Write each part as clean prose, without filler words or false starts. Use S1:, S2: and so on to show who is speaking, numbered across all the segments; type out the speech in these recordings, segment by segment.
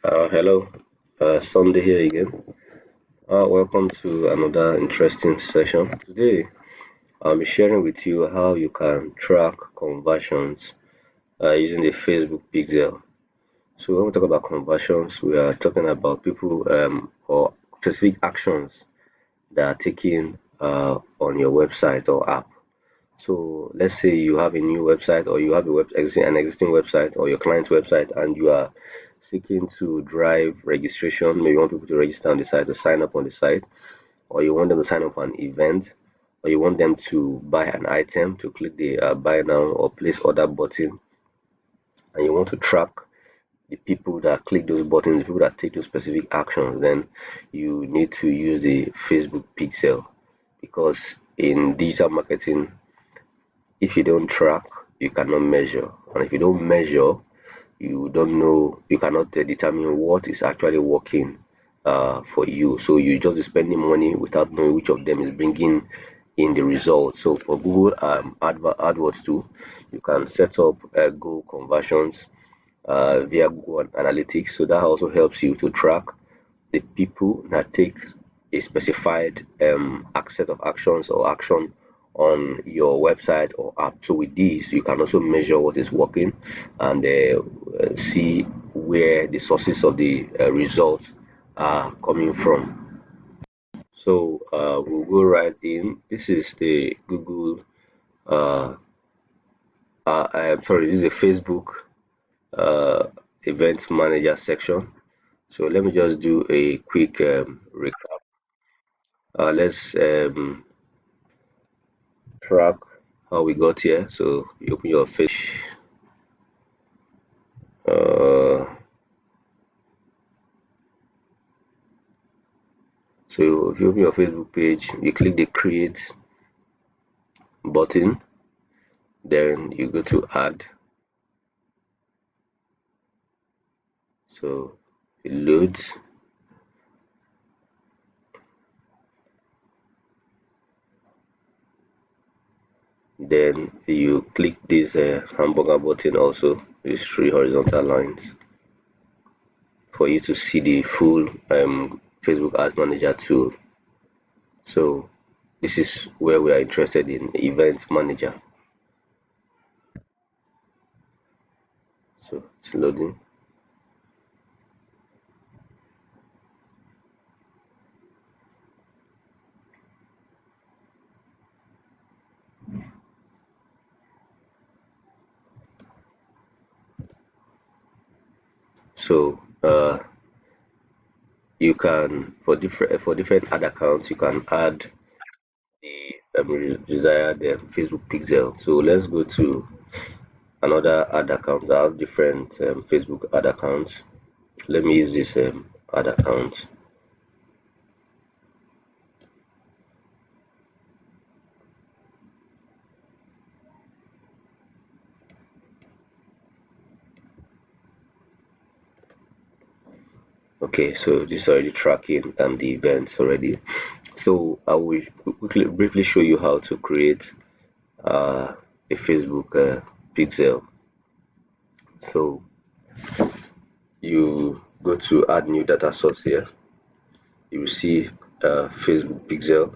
S1: Hello, Sunday here again. Welcome to another interesting session. Today, I'll be sharing with you how you can track conversions using the Facebook Pixel. So, when we talk about conversions, we are talking about people or specific actions that are taken on your website or app. So, let's say you have a new website or you have an existing website or your client's website and you are seeking to drive registration. Maybe you want people to register on the site, to sign up on the site, or you want them to sign up for an event, or you want them to buy an item, to click the buy now or place order button, and you want to track the people that click those buttons, the people that take those specific actions, then you need to use the Facebook Pixel, because in digital marketing, if you don't track, you cannot measure, and if you don't measure, you don't know, you cannot determine what is actually working for you. So you just be spending money without knowing which of them is bringing in the results. So for Google AdWords too, you can set up Google conversions via Google Analytics. So that also helps you to track the people that take a specified set of actions or action on your website or app. So with this, you can also measure what is working and see where the sources of the results are coming from. So we'll go right in. This is the Google. Uh, I'm sorry. This is the Facebook uh, Events Manager section. So let me just do a quick recap. Let's track how we got here. So you open your face. Uh, so if you open your Facebook page, you click the create button, then you go to add. So it loads, then you click this hamburger button also, these three horizontal lines, for you to see the full Facebook Ads Manager tool. So this is where we are interested in Events Manager. So it's loading. So you can, for different ad accounts, you can add the desired Facebook pixel. So let's go to another ad account that have different Facebook ad accounts. Let me use this ad account. Okay, so this is already tracking the events already. So I will briefly show you how to create a Facebook pixel. So you go to add new data source here. You will see Facebook pixel.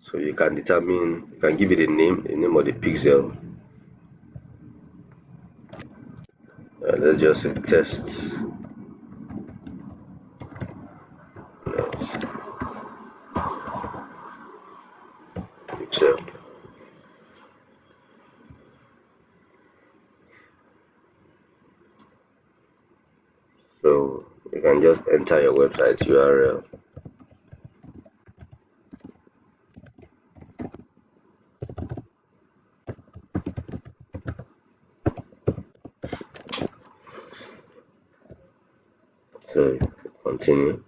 S1: So you can determine, you can give it the name of the pixel. Let's just say test pixel. So you can just enter your website URL. So continue.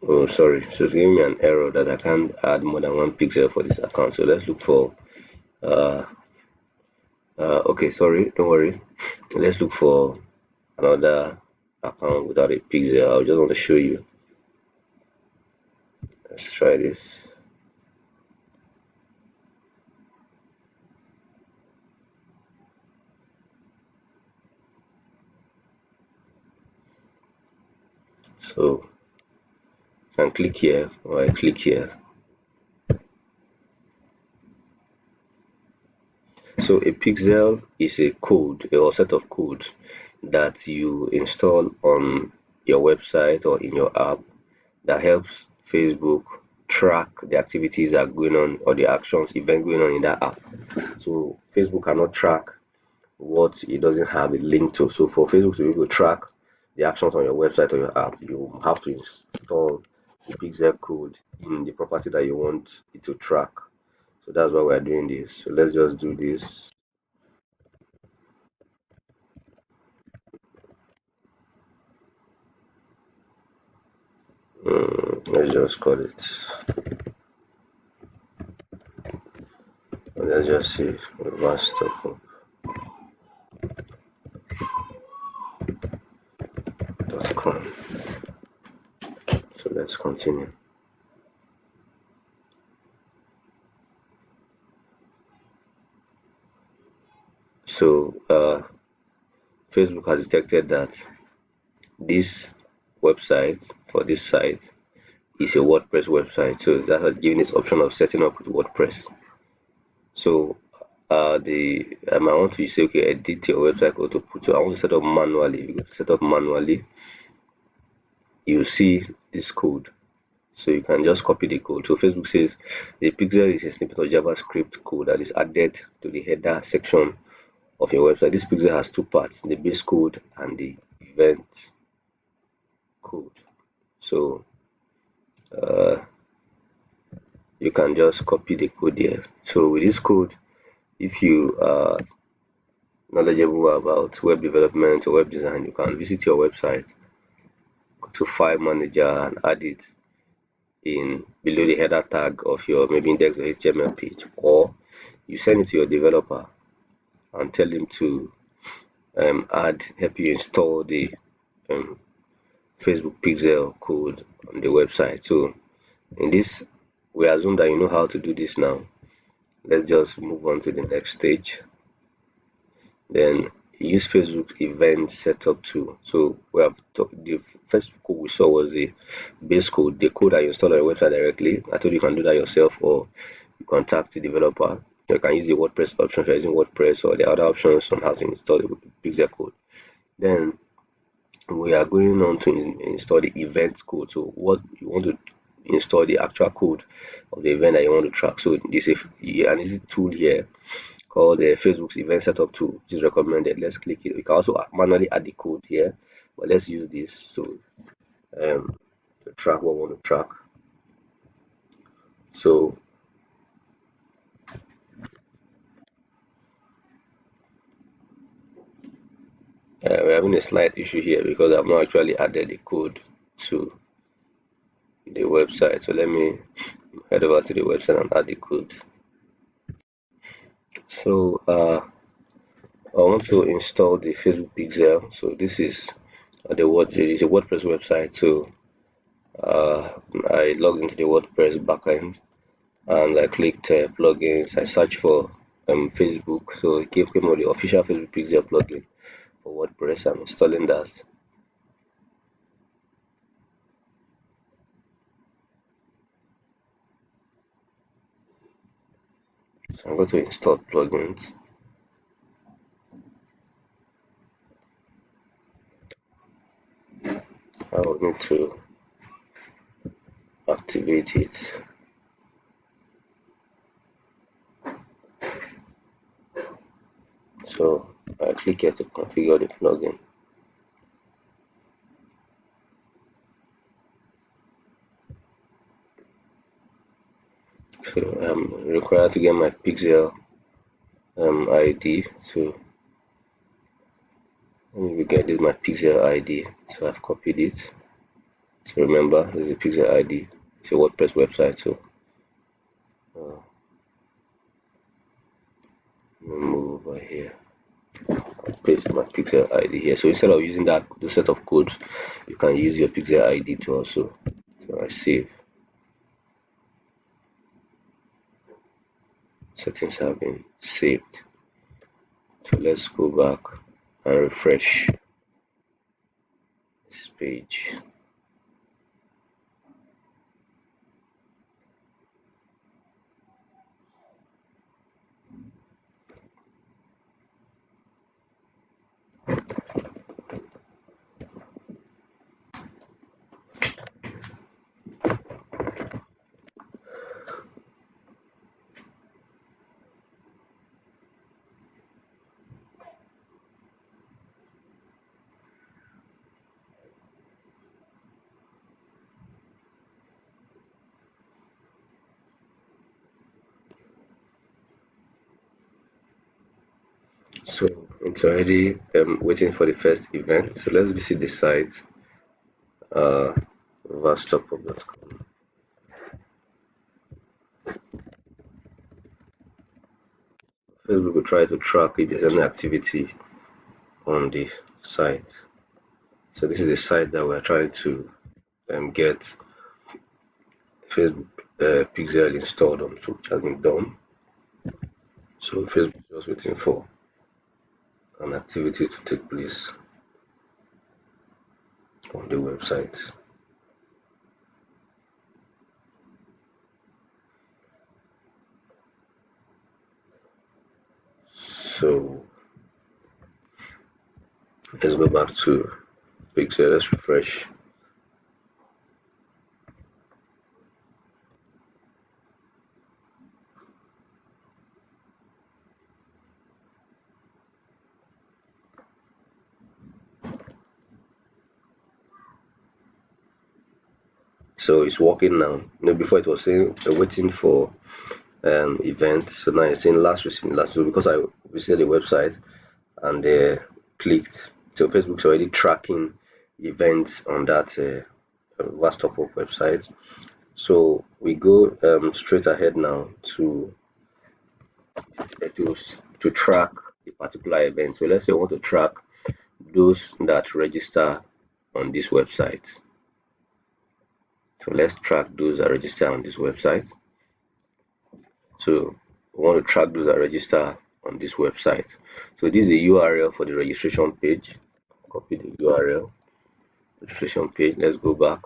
S1: Oh, sorry. So it's giving me an error that I can't add more than one pixel for this account. So let's look for. Uh, okay, sorry. Don't worry. Let's look for another account without a pixel. I just want to show you. Let's try this. So I can click here, or I click here. So a pixel is a code or set of codes that you install on your website or in your app that helps Facebook track the activities that are going on or the actions, event going on in that app. So Facebook cannot track what it doesn't have a link to. So for Facebook to be able to track the actions on your website or your app, you have to install the pixel code in the property that you want it to track. So that's why we're doing this. So let's just do this. Let's just call it. Let's just see reverse com. So let's continue. So Facebook has detected that this website for this site is a WordPress website. So that has given this option of setting up with WordPress. So I want to say, okay, edit your website code to put. So I want to set up manually. If you go to set up manually, you see this code. So you can just copy the code. So Facebook says the pixel is a snippet of JavaScript code that is added to the header section of your website. This pixel has two parts: the base code and the event code. So you can just copy the code here. So with this code, if you are knowledgeable about web development or web design, you can visit your website, go to file manager and add it in below the header tag of your maybe index.html page, or you send it to your developer and tell him to help you install the um, Facebook pixel code on the website. So in this, we assume that you know how to do this now. Let's just move on to the next stage. Then use Facebook event setup tool. So we have the first code we saw was the base code, the code that you install on your website directly. I told you can do that yourself, or you contact the developer. You can use the WordPress option if you're using WordPress, or the other options on how to install the pixel code. Then we are going on to install the event code. So what you want to install the actual code of the event that you want to track. So this is an easy tool here called the Facebook's event setup tool, which is recommended. Let's click it. You can also manually add the code here, but let's use this to track what we want to track. So we're having a slight issue here because I've not actually added the code to the website. So let me head over to the website and add the code. So I want to install the Facebook Pixel. So this is it is a WordPress website. So I logged into the WordPress backend and I clicked plugins. I searched for Facebook. So it came with the official Facebook Pixel plugin for WordPress. I'm installing that. So I'm going to install plugins. I will need to activate it. So I click here to configure the plugin. So I'm required to get my Pixel ID. So let me get this my Pixel ID. So I've copied it. So remember, this is a Pixel ID. It's a WordPress website. So move over here. I'll paste my Pixel ID here. So instead of using the set of codes, you can use your Pixel ID to also. So I save. settings have been saved. So let's go back and refresh this page. So it's already waiting for the first event. So let's visit the site, uh, vastopop.com. Facebook will try to track if there's any activity on the site. So this is a site that we're trying to get Facebook Pixel installed on, so which has been done. So Facebook is just waiting for an activity to take place on the website. So let's go back to Pixel, let's refresh. So it's working now. Before it was saying waiting for event. So now it's saying last received last. So because I visited the website and clicked, so Facebook's already tracking events on that Vastopop website. So we go straight ahead now to to to track a particular event. So let's say we want to track those that register on this website. So let's track those that register on this website. So we want to track those that register on this website. So this is the URL for the registration page. Copy the URL, registration page. Let's go back.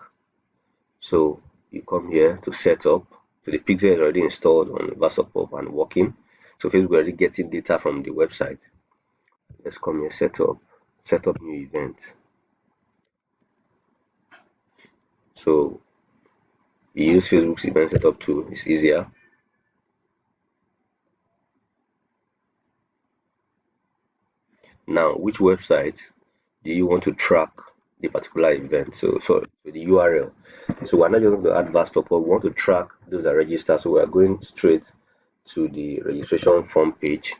S1: So you come here to set up. So the pixel is already installed on Vastopop and working. So Facebook already getting data from the website. Let's come here, set up new event. So you use Facebook's event setup tool, it's easier. Now, which website do you want to track the particular event? So the URL. So we're not just going to add Vastopop, we want to track those that register. So we are going straight to the registration form page,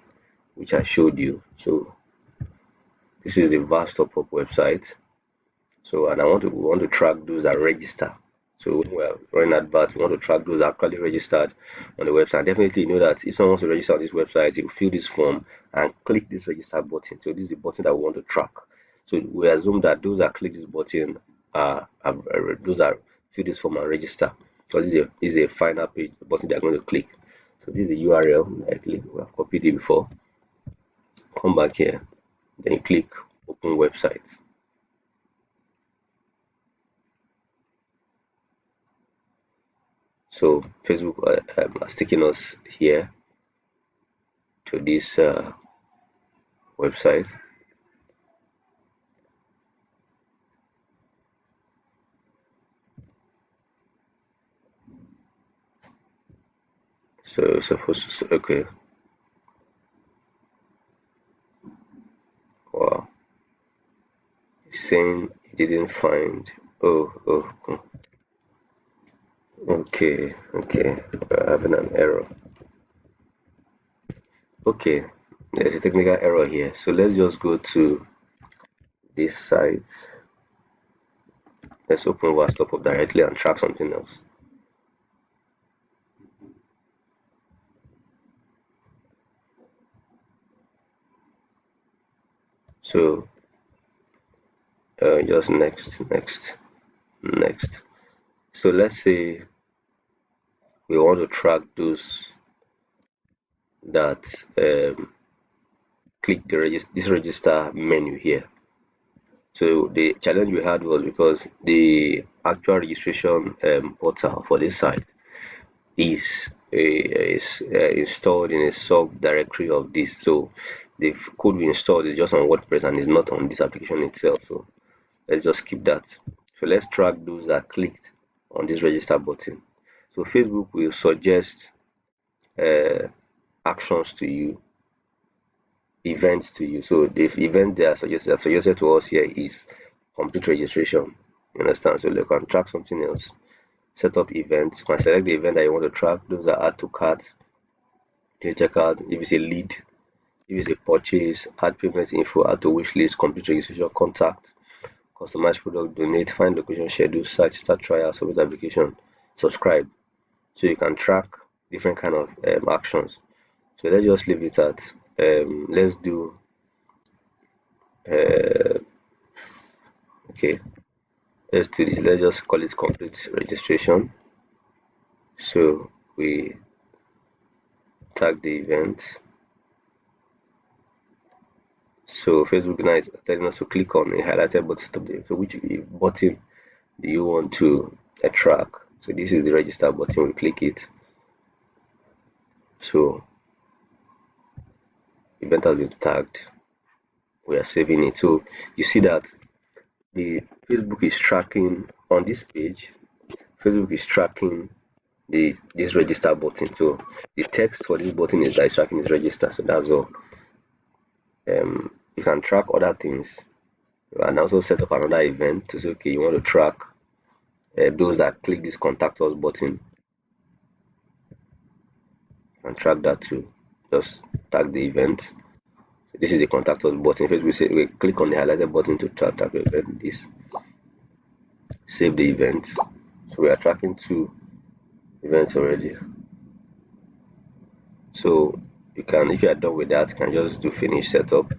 S1: which I showed you. So this is the Vastopop website. So and we want to track those that register. So when we're running adverts, we want to track those actually registered on the website. Definitely you know that if someone wants to register on this website, you fill this form and click this register button. So this is the button that we want to track. So we assume that those that click this button are those that fill this form and register. So this is a final page, the button they're going to click. So this is the URL likely we have copied it before. Come back here, then you click open website. So Facebook is taking us here to this website. So supposed to say, okay, wow, it's saying it didn't find. Oh, okay, we're having an error. Okay, there's a technical error here. So let's just go to this site. Let's open Vastopop directly and track something else. So just next. So let's say we want to track those that click this register menu here. So the challenge we had was because the actual registration portal for this site is installed in a subdirectory of this. So the code we installed is just on WordPress and is not on this application itself. So let's just keep that. So let's track those that clicked on this register button. So Facebook will suggest uh, actions to you, events to you. So the event they are suggested to us here is complete registration. You understand? So you can track something else. Set up events. You can select the event that you want to track. Those are add to cart. You check out if it's a lead, if it's a purchase, add payment info, add to wish list, complete registration, contact, customize product, donate, find location, schedule, search, start trial, submit application, subscribe. So you can track different kind of actions. So let's just leave it at let's do uh, okay. Let's do this. Let's just call it complete registration. So we tag the event. So Facebook now is telling us to click on a highlighted button. So which button do you want to track? So this is the register button. We click it. So event has been tagged. We are saving it. So you see that the Facebook is tracking on this page. Facebook is tracking this register button. So the text for this button is that it's tracking this register. So that's all. You can track other things. You can also set up another event to say, okay, you want to track those that click this contact us button and track that too. Just tag the event. This is the contact us button. First, we say we click on the highlighted button to track the event. This save the event. So we are tracking two events already. So you can, if you are done with that, you can just do finish setup.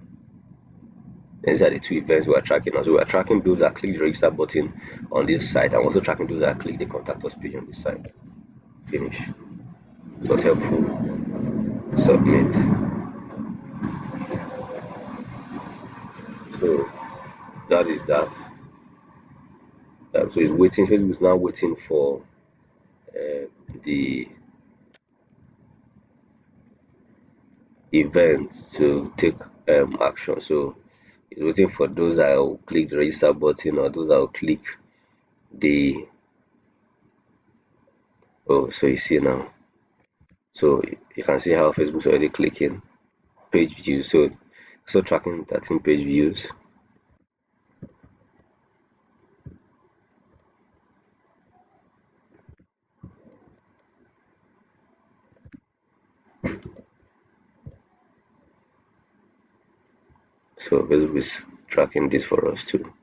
S1: These are the two events we are tracking. Also, we are tracking those that click the register button on this site, and also tracking those that click the contact us page on this site. Finish. So helpful. Submit. So that is that. So it's waiting. Facebook is now waiting for the event to take action. So it's waiting for those that will click the register button or those that will click the so you see now. So you can see how Facebook's already clicking page views. So tracking 13 page views. So Facebook is tracking this for us too.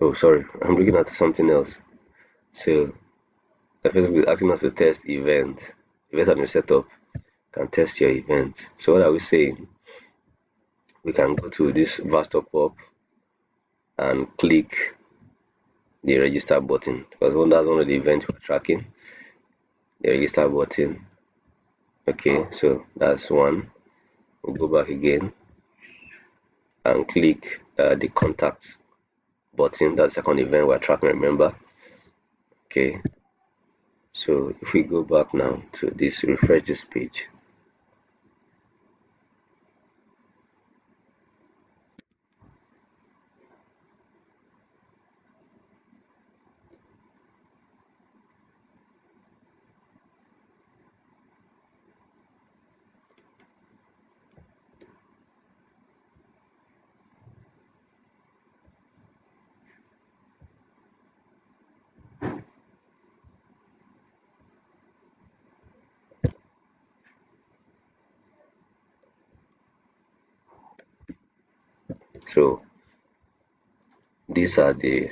S1: Oh, sorry, I'm looking at something else. So Facebook is asking us to test events. Events have been set up. Can test your event. So what are we saying? We can go to this vast pop and click the register button because that's one of the events we're tracking. The register button. Okay, so that's one. We'll go back again and click the contact button. That's the second event we're tracking, remember. Okay, so if we go back now to this, refresh this page. So these are the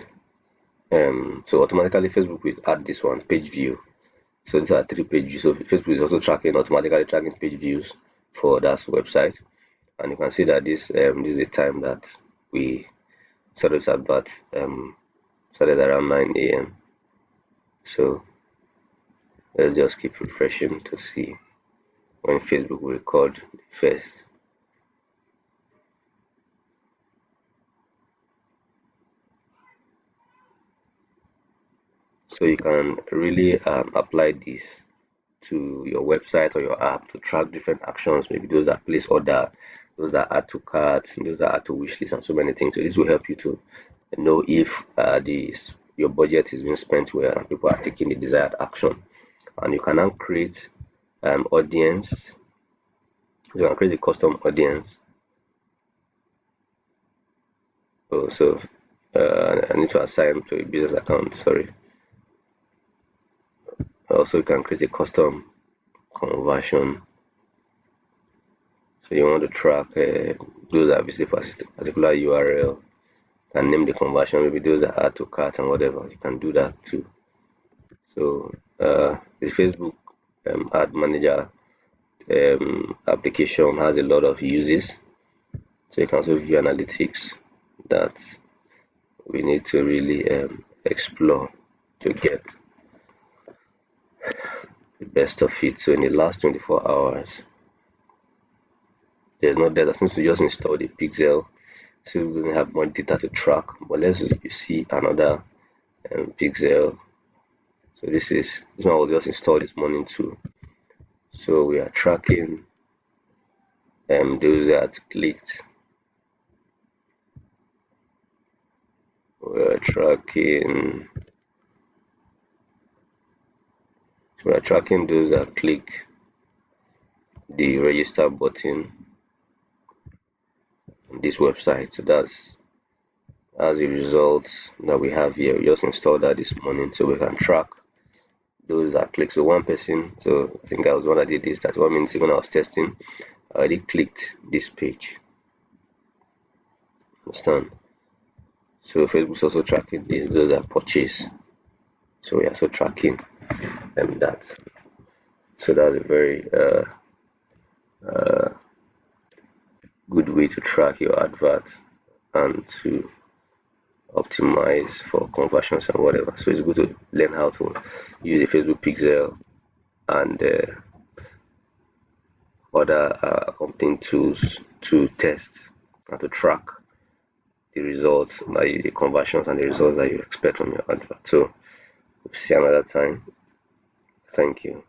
S1: so automatically Facebook will add this one, page view. So these are 3 page views. So Facebook is also automatically tracking page views for that website. And you can see that this is the time that we started this advert started around 9 a.m. So let's just keep refreshing to see when Facebook will record first. So you can really apply this to your website or your app to track different actions. Maybe those that place order, those that add to carts, those that add to wish list, and so many things. So this will help you to know if your budget is being spent well and people are taking the desired action. And you can now create audience. You can create a custom audience. So I need to assign to a business account. Sorry. Also, you can create a custom conversion. So you want to track those that visit a particular URL and name the conversion. Maybe those that add to cart and whatever. You can do that too. So the Facebook Ad Manager application has a lot of uses. So you can also view analytics that we need to really explore to get the best of it. So in the last 24 hours, there's no data since we just installed the Pixel. So we don't have more data to track. But let's see another Pixel. So this one was just installed this morning too. So we are tracking those that clicked. We are tracking. So we are tracking those that click the register button on this website. So that's the results that we have here. We just installed that this morning, so we can track those that click. So one person, so I think I was one that did this 31 minutes when I was testing. I already clicked this page. Understand? So Facebook's also tracking those that purchase. So we are also tracking that. So that's a very good way to track your advert and to optimize for conversions and whatever. So it's good to learn how to use a Facebook Pixel and other accompanying tools to test and to track the results, like the conversions and the results that you expect from your advert. So we'll see another time. Thank you.